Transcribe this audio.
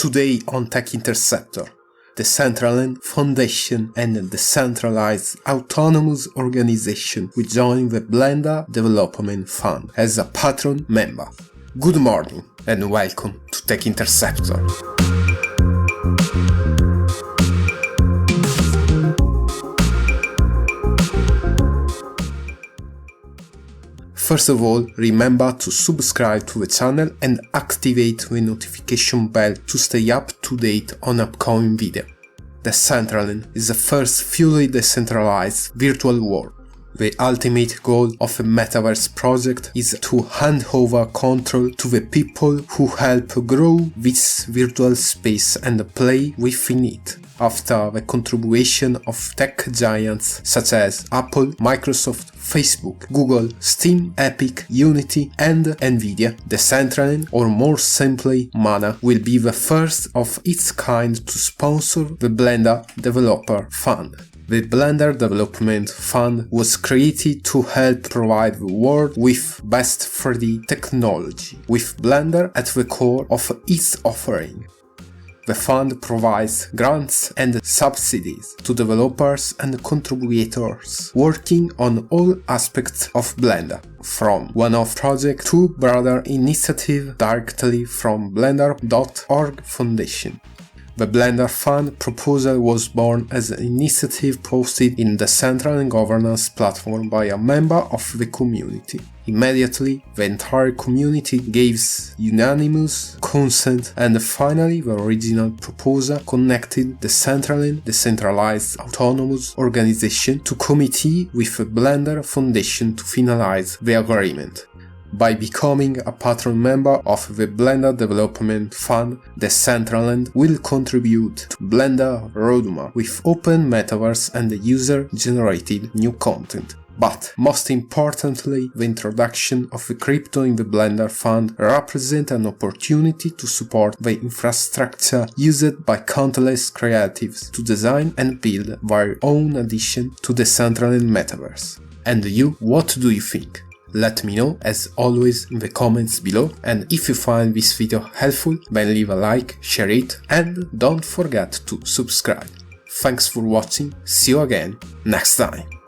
Today on Tech Interceptor, Decentraland Foundation and the Decentralized Autonomous Organization will join the Blender Development Fund as a patron member. Good morning and welcome to Tech Interceptor. First of all, remember to subscribe to the channel and activate the notification bell to stay up to date on upcoming videos. Decentraland is the first fully decentralized virtual world. The ultimate goal of a metaverse project is to hand over control to the people who help grow this virtual space and play within it. After the contribution of tech giants such as Apple, Microsoft, Facebook, Google, Steam, Epic, Unity, and Nvidia, Decentraland, or more simply Mana, will be the first of its kind to sponsor the Blender Developer Fund. The Blender Development Fund was created to help provide the world with best 3D technology, with Blender at the core of its offering. The fund provides grants and subsidies to developers and contributors working on all aspects of Blender, from one-off project to broader initiative directly from Blender.org Foundation. The Blender Fund proposal was born as an initiative posted in the Decentraland governance platform by a member of the community. Immediately, the entire community gave unanimous consent, and finally the original proposal connected the Decentraland Decentralized Autonomous Organization to committee with the Blender Foundation to finalize the agreement. By becoming a patron member of the Blender Development Fund, Decentraland will contribute to Blender roadmap with open metaverse and user-generated new content. But most importantly, the introduction of the crypto in the Blender Fund represents an opportunity to support the infrastructure used by countless creatives to design and build their own addition to the Decentraland metaverse. And you, what do you think? Let me know as always in the comments below, and if you find this video helpful, then leave a like, share it, and don't forget to subscribe. Thanks for watching, see you again next time.